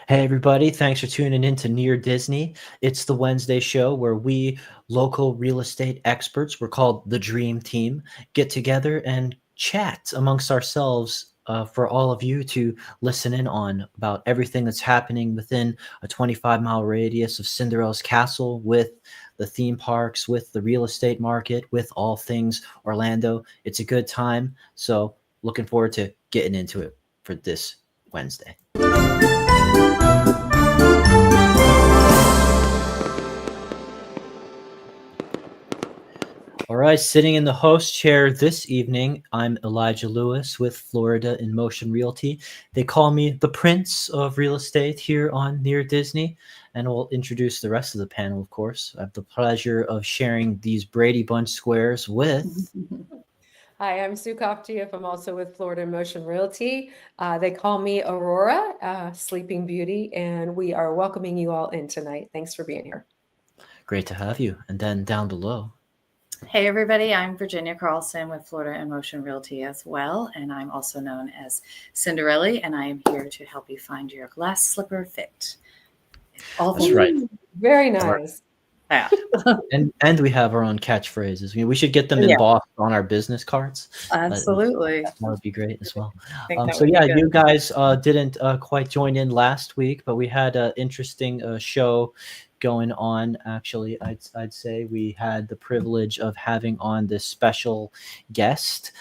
Hey, everybody. Thanks for tuning in to Near Disney. It's the Wednesday show where we, local real estate experts, we're called the Dream Team, get together and chat amongst ourselves for all of you to listen in on about everything that's happening within a 25-mile radius of Cinderella's Castle, with the theme parks, with the real estate market, with all things Orlando. It's a good time. So, looking forward to getting into it for this Wednesday. All right, sitting in the host chair this evening, I'm Elijah Lewis with Florida in Motion Realty. They call me the Prince of Real Estate here on Near Disney, and we'll introduce the rest of the panel, of course. I have the pleasure of sharing these Brady Bunch squares with. Hi, I'm Sue Koptiev. I'm also with Florida Motion Realty. They call me Aurora, Sleeping Beauty, and we are welcoming you all in tonight. Thanks for being here. Great to have you. And then down below. Hey everybody, I'm Virginia Carlson with Florida in Motion Realty as well, and I'm also known as Cinderella, and I am here to help you find your glass slipper fit. That's right. Very nice. Yeah. and we have our own catchphrases. We should get them embossed on our business cards. Absolutely. That would be great as well. So yeah, you guys didn't quite join in last week, but we had an interesting show going on. Actually, I'd say we had the privilege of having on this special guest,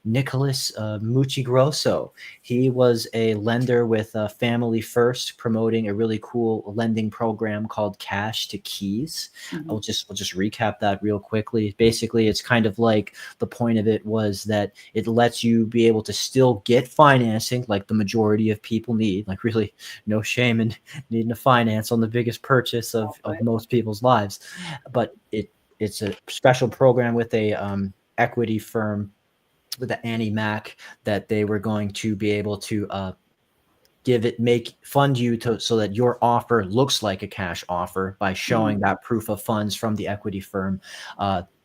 Nicholas Muccigrosso. He was a lender with Family First, promoting a really cool lending program called Cash to Keys. Mm-hmm. We'll just recap that real quickly. Basically, it's kind of like the point of it was that it lets you be able to still get financing like the majority of people need. Like, really no shame in needing to finance on the biggest purchase of most people's lives. But it's a special program with a equity firm, with the Annie Mac, that they were going to be able to fund you so that your offer looks like a cash offer by showing that proof of funds from the equity firm,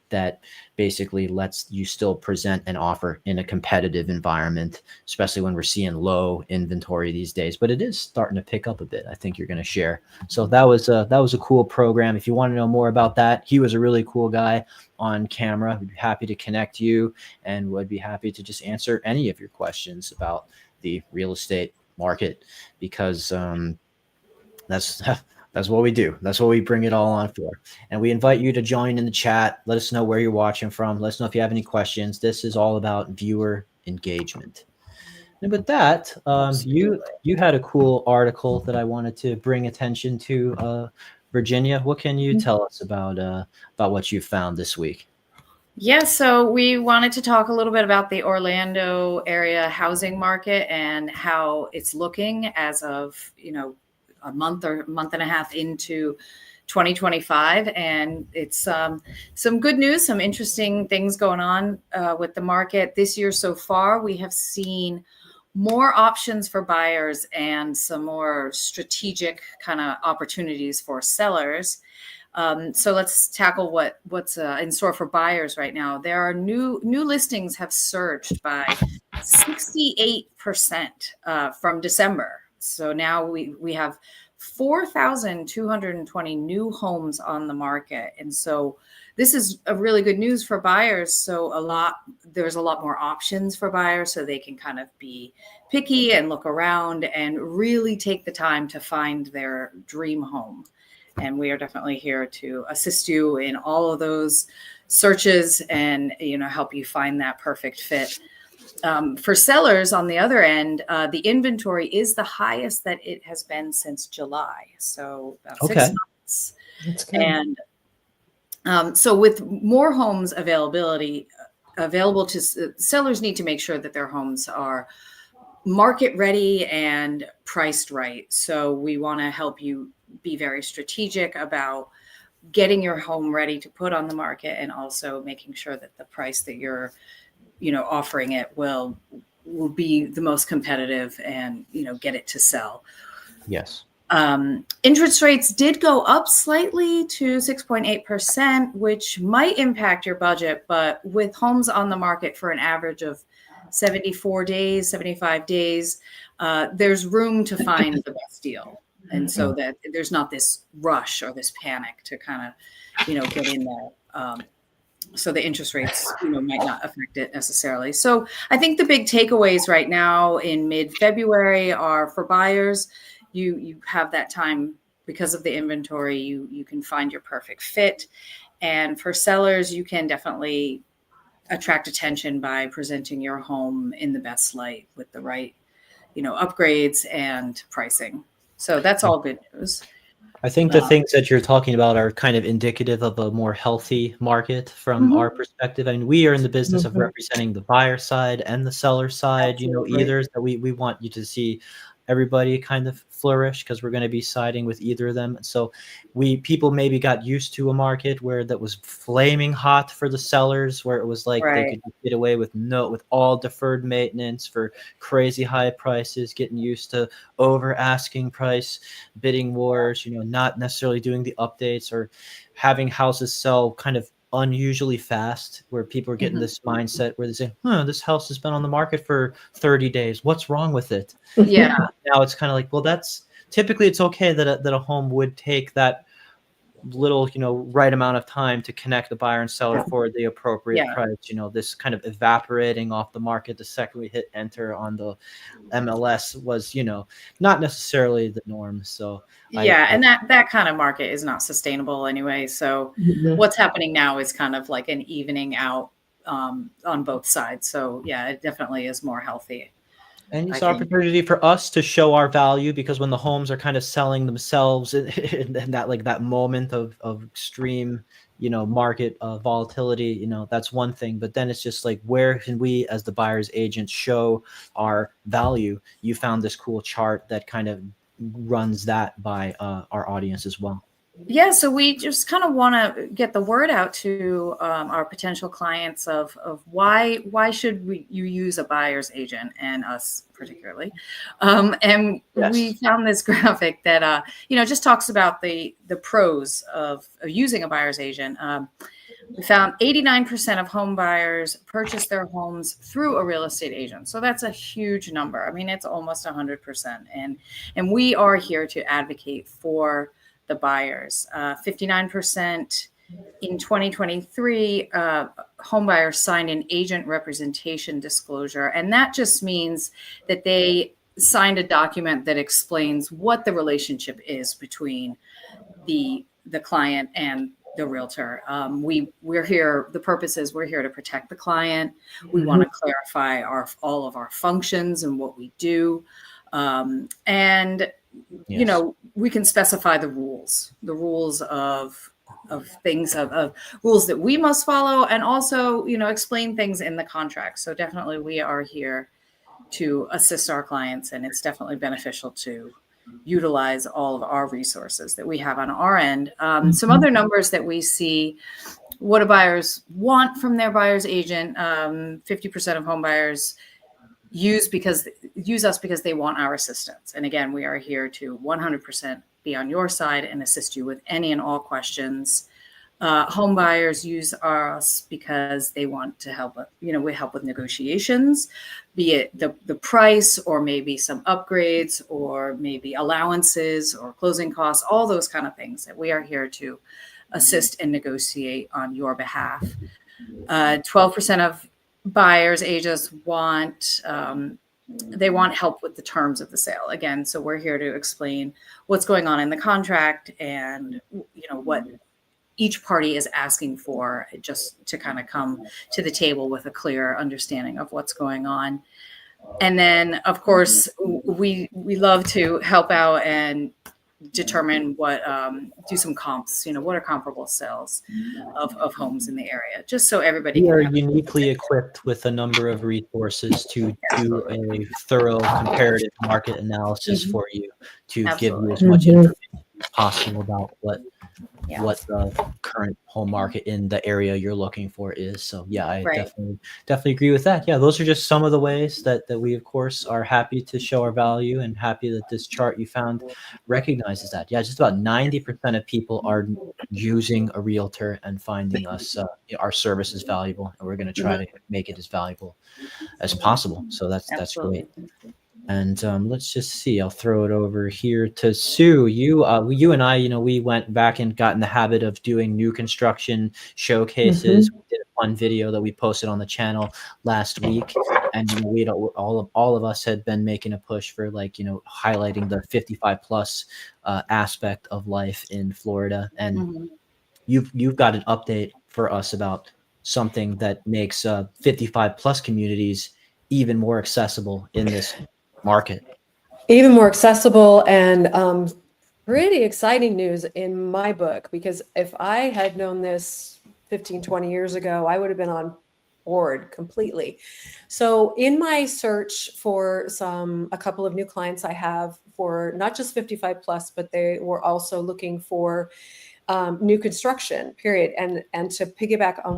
that basically lets you still present an offer in a competitive environment, especially when we're seeing low inventory these days. But it is starting to pick up a bit. I think you're going to share. So that was a cool program. If you want to know more about that, he was a really cool guy on camera. We'd be happy to connect you, and would be happy to just answer any of your questions about the real estate market, because that's what we do. That's what we bring it all on for. And we invite you to join in the chat. Let us know where you're watching from. Let us know if you have any questions. This is all about viewer engagement. And with that, you had a cool article that I wanted to bring attention to, Virginia. What can you tell us about what you found this week? Yeah, so we wanted to talk a little bit about the Orlando area housing market and how it's looking as of, a month and a half into 2025. And it's some good news, some interesting things going on with the market this year so far. We have seen more options for buyers and some more strategic kind of opportunities for sellers. So let's tackle what's in store for buyers right now. There are new listings have surged by 68% from December. So now we have 4,220 new homes on the market. And so this is a really good news for buyers. So there's a lot more options for buyers, so they can kind of be picky and look around and really take the time to find their dream home. And we are definitely here to assist you in all of those searches and, help you find that perfect fit. For sellers, on the other end, the inventory is the highest that it has been since July. So about 6 months. That's good. And so with more homes available to sellers, need to make sure that their homes are market ready and priced right. So we want to help you be very strategic about getting your home ready to put on the market, and also making sure that the price that you're offering it will be the most competitive and get it to sell. Yes. Interest rates did go up slightly to 6.8%, which might impact your budget, but with homes on the market for an average of 75 days, there's room to find the best deal. And so that there's not this rush or this panic to kind of, get in there. So the interest rates, might not affect it necessarily. So I think the big takeaways right now in mid-February are for buyers, you have that time because of the inventory, you can find your perfect fit. And for sellers, you can definitely attract attention by presenting your home in the best light with the right, upgrades and pricing. So that's all good news. I think the things that you're talking about are kind of indicative of a more healthy market from our perspective. I mean, we are in the business of representing the buyer side and the seller side, either. So we want you to see everybody kind of flourish because we're going to be siding with either of them. So people maybe got used to a market where that was flaming hot for the sellers, where it was like they could get away with all deferred maintenance for crazy high prices, getting used to over asking price, bidding wars, not necessarily doing the updates or having houses sell kind of unusually fast, where people are getting this mindset where they say, this house has been on the market for 30 days. What's wrong with it? Yeah. Now it's kind of like, well, that's typically it's okay that a home would take that little, right amount of time to connect the buyer and seller for the appropriate price. This kind of evaporating off the market the second we hit enter on the MLS was, not necessarily the norm. So and that kind of market is not sustainable anyway. So what's happening now is kind of like an evening out on both sides. So yeah, it definitely is more healthy. And it's an opportunity for us to show our value, because when the homes are kind of selling themselves in that moment of extreme, market volatility, that's one thing. But then it's just like, where can we as the buyer's agent show our value? You found this cool chart that kind of runs that by our audience as well. Yeah, so we just kind of want to get the word out to our potential clients of why should you use a buyer's agent, and us particularly. And we found this graphic that just talks about the pros of using a buyer's agent. We found 89% of home buyers purchase their homes through a real estate agent. So that's a huge number. I mean, it's almost 100%. And we are here to advocate for the buyers. 59% in 2023, home buyers signed an agent representation disclosure. And that just means that they signed a document that explains what the relationship is between the client and the realtor. We're here, the purpose is we're here to protect the client. We want to clarify all of our functions and what we do. We can specify the rules of things, of rules that we must follow, and also, explain things in the contract. So definitely we are here to assist our clients, and it's definitely beneficial to utilize all of our resources that we have on our end. Some other numbers that we see: what do buyers want from their buyer's agent? 50% of home buyers use us because they want our assistance. And again, we are here to 100% be on your side and assist you with any and all questions. Home buyers use us because they want to help, we help with negotiations, be it the price, or maybe some upgrades, or maybe allowances or closing costs, all those kind of things that we are here to assist and negotiate on your behalf. 12% of buyers agents want help with the terms of the sale. Again, so we're here to explain what's going on in the contract and what each party is asking for, just to kind of come to the table with a clear understanding of what's going on. And then, of course, we love to help out and determine what, do some comps, what are comparable sales of homes in the area, just so everybody we are uniquely equipped with a number of resources to do a thorough comparative market analysis for you, to give you as much information as possible about what the current home market in the area you're looking for is. So yeah, I definitely agree with that. Yeah, those are just some of the ways that we of course are happy to show our value, and happy that this chart you found recognizes that. Yeah, just about 90% of people are using a realtor and finding us our service is valuable, and we're going to try to make it as valuable as possible. So that's great. And let's just see. I'll throw it over here to Sue. You and I, we went back and got in the habit of doing new construction showcases. Mhm. We did a fun video that we posted on the channel last week, and we all of us had been making a push for highlighting the 55 plus aspect of life in Florida. And Mhm. you've got an update for us about something that makes 55 plus communities even more accessible in this market. Even more accessible and pretty exciting news in my book, because if I had known this 15, 20 years ago, I would have been on board completely. So in my search for a couple of new clients I have for not just 55 plus, but they were also looking for new construction, period. And to piggyback on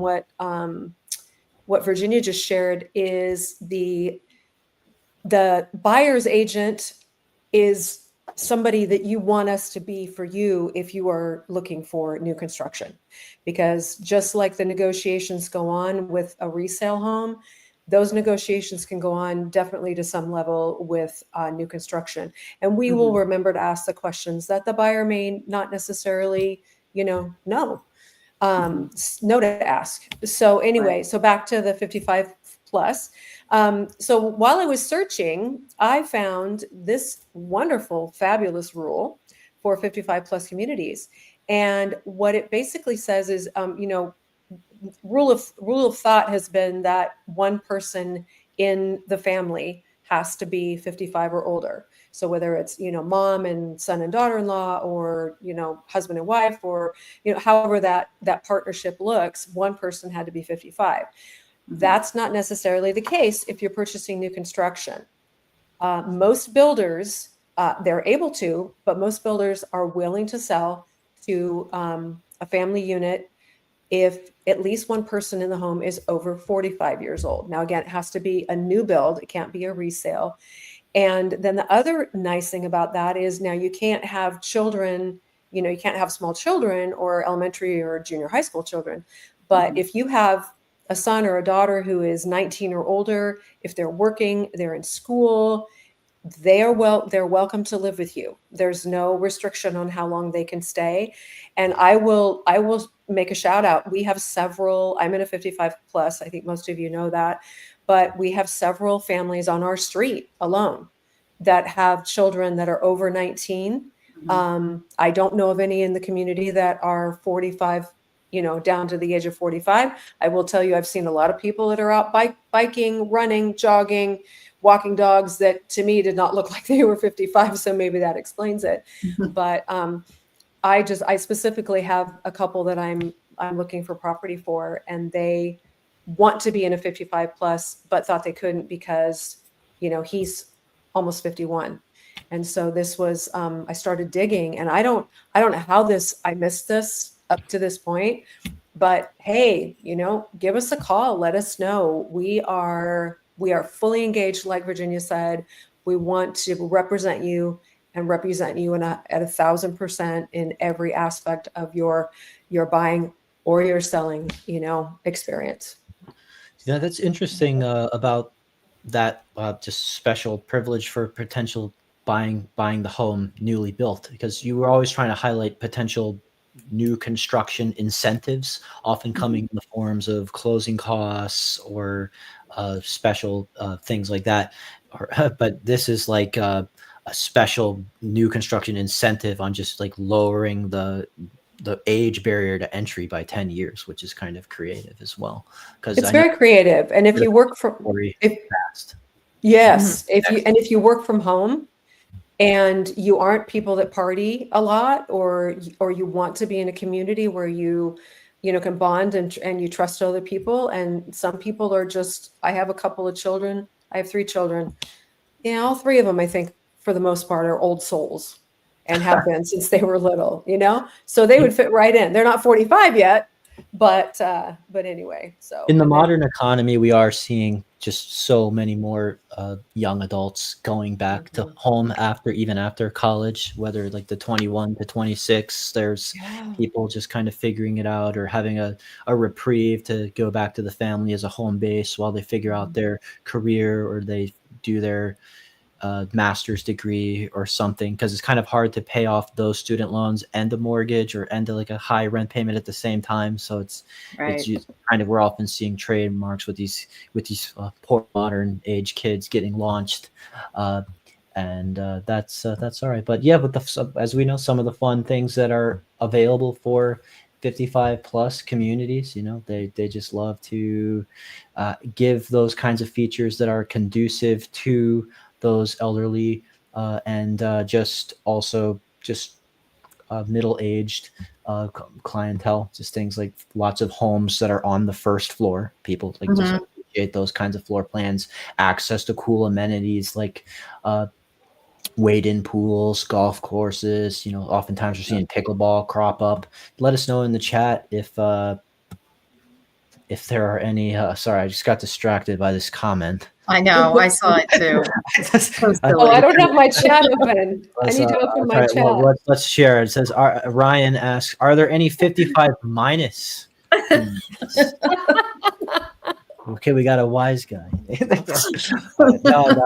what Virginia just shared is the buyer's agent is somebody that you want us to be for you if you are looking for new construction. Because just like the negotiations go on with a resale home, those negotiations can go on definitely to some level with new construction. And we will Mhm. remember to ask the questions that the buyer may not necessarily, know. Mhm. No to ask. So Right. anyway, so back to the 55 plus. So while I was searching, I found this wonderful, fabulous rule for 55 plus communities. And what it basically says is, rule of thought has been that one person in the family has to be 55 or older. So whether it's, mom and son and daughter-in-law, or, husband and wife, or, however that partnership looks, one person had to be 55. Mhm. That's not necessarily the case if you're purchasing new construction. Most builders, they're able to, but most builders are willing to sell to a family unit if at least one person in the home is over 45 years old. Now, again, it has to be a new build, it can't be a resale. And then the other nice thing about that is now you can't have children, you can't have small children or elementary or junior high school children. But Mhm. if you have a son or a daughter who is 19 or older, if they're working, they're in school, they're welcome to live with you. There's no restriction on how long they can stay. And I will make a shout out. We have several, I'm in a 55 plus, I think most of you know that, but we have several families on our street alone that have children that are over 19. Mhm. I don't know of any in the community that are 45, down to the age of 45. I will tell you, I've seen a lot of people that are out biking, running, jogging, walking dogs that to me did not look like they were 55. So maybe that explains it. Mhm. But I specifically have a couple that I'm looking for property for, and they want to be in a 55 plus, but thought they couldn't because, he's almost 51. And so this was, I started digging, and I don't know how I missed this up to this point, but hey, give us a call, let us know. We are fully engaged, like Virginia said. We want to represent you and represent you at 1,000% in every aspect of your buying or your selling, experience. Yeah, that's interesting about that just special privilege for potential buying the home newly built, because you were always trying to highlight potential new construction incentives, often coming Mhm. in the forms of closing costs or special things like that. But this is like a special new construction incentive on just like lowering the age barrier to entry by 10 years, which is kind of creative as well. Because It's I know very creative. And if you work from very if fast. Mhm. yes, Excellent. if you work from home and you aren't people that party a lot, or you want to be in a community where you can bond and you trust other people. And some people are just, I have a couple of children, I have 3 children. Yeah, all 3 of them, I think, for the most part, are old souls and have been since they were little, so they would fit right in. They're not 45 yet, but anyway, so, In the and then modern economy, we are seeing just so many more young adults going back to Mhm. home even after college, whether like the 21 to 26, there's Yeah. people just kind of figuring it out or having a reprieve to go back to the family as a home base while they figure out Mhm. their career or they do their a master's degree or something, because it's kind of hard to pay off those student loans and a mortgage or and like a high rent payment at the same time. So it's Right. kind of, we're often seeing trademarks with these poor modern age kids getting launched, and that's all right. But yeah, but as we know, some of the fun things that are available for 55 plus communities, they just love to give those kinds of features that are conducive to those elderly, and just also just middle-aged clientele, just things like lots of homes that are on the first floor. People like just Mhm. appreciate those kinds of floor plans, access to cool amenities like wade-in pools, golf courses. Oftentimes we're seeing pickleball crop up. Let us know in the chat if there are any. Sorry, I just got distracted by this comment. I know. I saw it too. So Oh, I silly. don't have my chat open. I need to open my Right, chat. well, let's share. It says, Ryan asks, are there any 55 minus communities? Okay, we got a wise guy. No,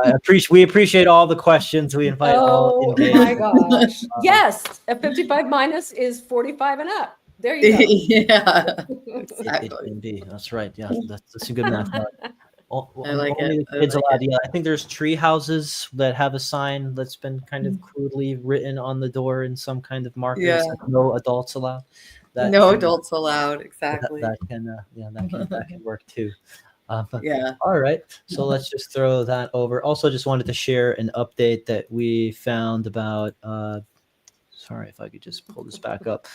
we appreciate all the questions. We invite all Oh engaged. my gosh. Yes, a 55 minus is 45 and up. There you go. Yeah, It exactly. can be. That's right. Yeah, that's a good math. I like Only it. the I kids like allowed. it. Yeah, I think there's tree houses that have a sign that's been kind of Mm. crudely written on the door in some kind of marker that Yeah. says no adults allowed. That No can adults allowed. that, Exactly. that can yeah, that can work too. But Yeah. all right, so let's just throw that over. Also, just wanted to share an update that we found about. Sorry if I could just pull this back up.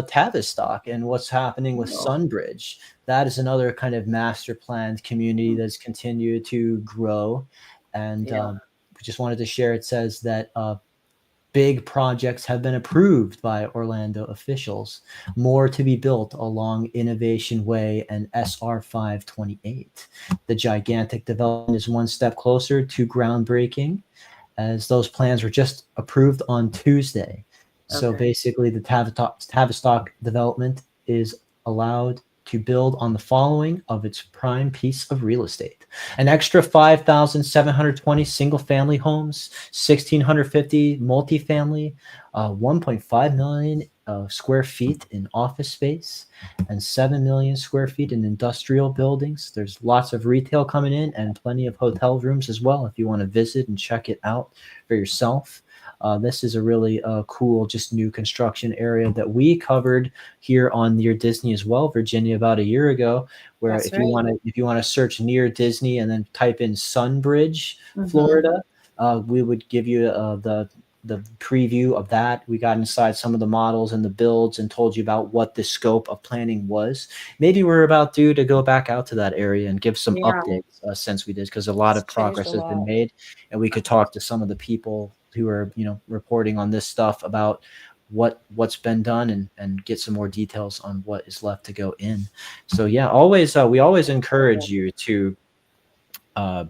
Tavistock and what's happening with Oh, Sunbridge. That is another kind of master planned community that's continued to grow. And yeah. we just wanted to share. It says that big projects have been approved by Orlando officials. More to be built along Innovation Way and SR 528. The gigantic development is one step closer to groundbreaking, as those plans were just approved on Tuesday. So Okay. basically, the Tavistock development is allowed to build on the following of its prime piece of real estate: an extra 5,720 single family homes, 1,650 multifamily, 1.5 million square feet in office space, and 7 million square feet in industrial buildings. There's lots of retail coming in and plenty of hotel rooms as well if you want to visit and check it out for yourself. This is a really cool, just new construction area that we covered here on Near Disney as well, Virginia, about a year ago. Where That's right. if you want to search Near Disney and then type in Sunbridge, Mhm. Florida, we would give you the preview of that. We got inside some of the models and the builds and told you about what the scope of planning was. Maybe we're about due to go back out to that area and give some Yeah. updates since we did, because a lot It's of changed a progress has been lot. made, and we could talk to some of the people who are reporting on this stuff about what's been done, and get some more details on what is left to go in. So yeah, always we always encourage you to uh,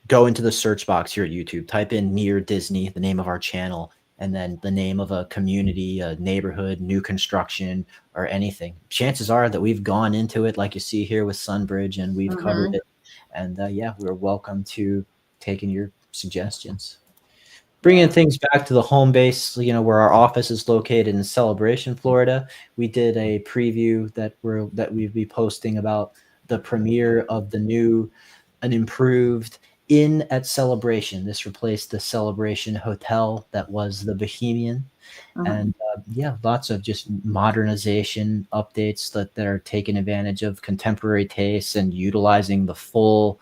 go into the search box here at YouTube, type in Near Disney, the name of our channel, and then the name of a community, a neighborhood, new construction, or anything. Chances are that we've gone into it, like you see here with Sunbridge, and we've covered Mhm. it. And yeah, we're welcome to taking your suggestions. Yeah. Bringing things back to the home base, where our office is located in Celebration, Florida. We did a preview that we'd be posting about the premiere of an improved inn at Celebration. This replaced the Celebration Hotel that was the Bohemian. Mhm. And yeah, lots of just modernization updates that are taking advantage of contemporary tastes and utilizing the full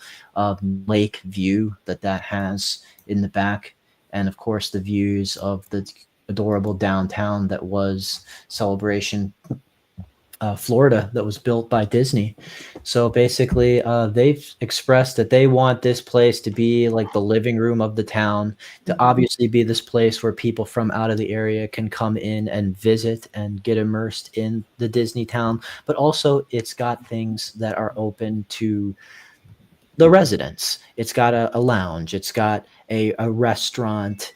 lake view that has in the back. And of course, the views of the adorable downtown that was Celebration, Florida, that was built by Disney. So basically, they've expressed that they want this place to be like the living room of the town, to Mhm. obviously be this place where people from out of the area can come in and visit and get immersed in the Disney town. But also, it's got things that are open to the residents. It's got a lounge. It's got a restaurant.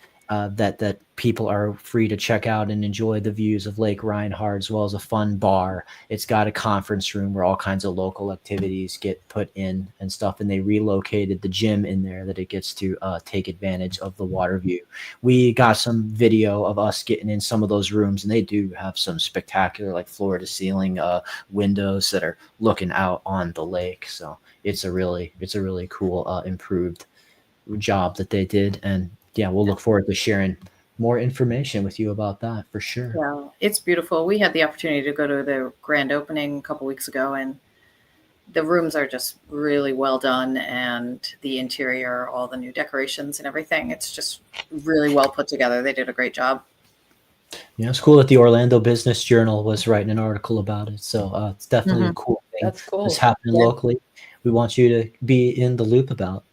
that people are free to check out and enjoy the views of Lake Reinhardt, as well as a fun bar. It's got a conference room where all kinds of local activities get put in and stuff, and they relocated the gym in there that it gets to take advantage of the water view. We got some video of us getting in some of those rooms, and they do have some spectacular, like, floor to ceiling windows that are looking out on the lake. So it's a really cool improved job that they did. And yeah, we'll look forward to sharing more information with you about that for sure. Yeah, it's beautiful. We had the opportunity to go to the grand opening a couple weeks ago, and the rooms are just really well done, and the interior, all the new decorations and everything, it's just really well put together. They did a great job. Yeah, it's cool that the Orlando Business Journal was writing an article about it. So it's definitely a cool thing That's cool. that's happening Yeah. locally. We want you to be in the loop about.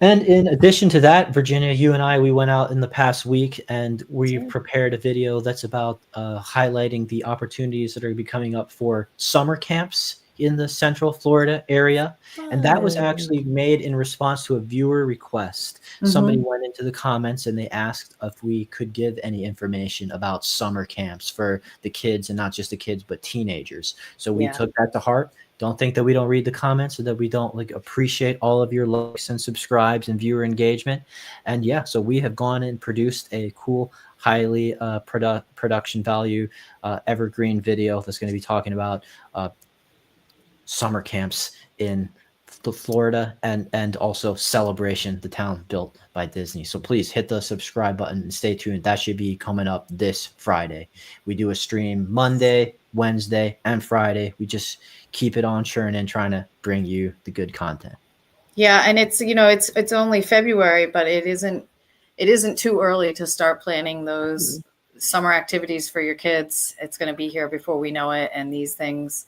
And in addition to that, Virginia, you and I, we went out in the past week and we prepared a video that's about highlighting the opportunities that are going to be coming up for summer camps in the Central Florida area. And that was actually made in response to a viewer request. Somebody went into the comments and they asked if we could give any information about summer camps for the kids, and not just the kids, but teenagers. So we took that to heart. Don't think that we don't read the comments or that we don't appreciate all of your likes and subscribes and viewer engagement. And yeah, so we have gone and produced a cool, highly production value evergreen video that's going to be talking about summer camps in Florida and also Celebration, the town built by Disney. So please hit the subscribe button and stay tuned. That should be coming up this Friday. We do a stream Monday, Wednesday, and Friday. We just keep it on churning, trying to bring you the good content. Yeah, and it's it's only February, but it isn't too early to start planning those summer activities for your kids. It's going to be here before we know it, and these things,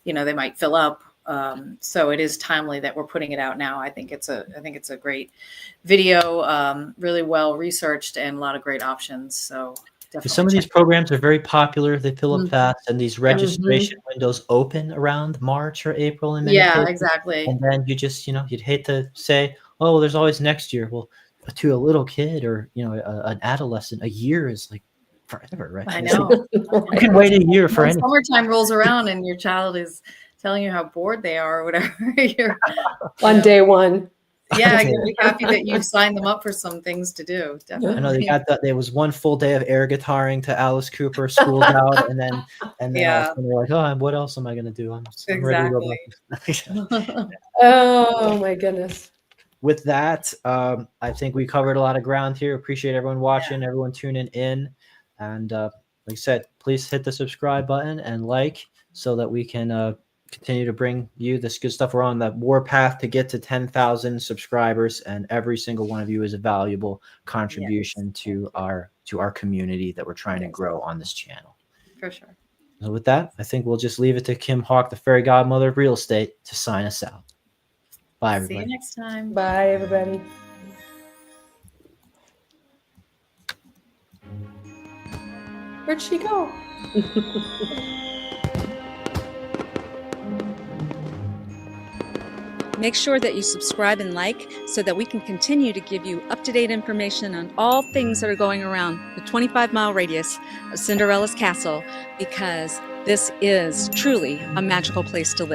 they might fill up. So it is timely that we're putting it out now. I think it's a great video, really well researched, and a lot of great options. So definitely some of these programs are very popular. They fill up fast, and these registration windows open around March or April in many cases. Exactly. And then you just, you'd hate to say, oh, well, there's always next year. Well, to a little kid or, an adolescent, a year is like forever, right? I know. You can wait a year for anything. Summertime rolls around and your child is telling you how bored they are or whatever. You're on day one. Yeah, you'll be happy that you've signed them up for some things to do. Definitely. I know they got that. There was one full day of air guitaring to Alice Cooper, School's Out, and then they're like, oh, what else am I going to do? I'm ready to go. Oh my goodness. With that, I think we covered a lot of ground here. Appreciate everyone watching, everyone tuning in, and like I said, please hit the subscribe button and like so that we can continue to bring you this good stuff. We're on the war path to get to 10,000 subscribers, and every single one of you is a valuable contribution to our community that we're trying to grow on this channel. For sure. So with that, I think we'll just leave it to Kim Hawk, the fairy godmother of real estate, to sign us out. Bye, everybody. See you next time. Bye, everybody. Where'd she go? Make sure that you subscribe and like so that we can continue to give you up-to-date information on all things that are going around the 25-mile radius of Cinderella's castle, because this is truly a magical place to live.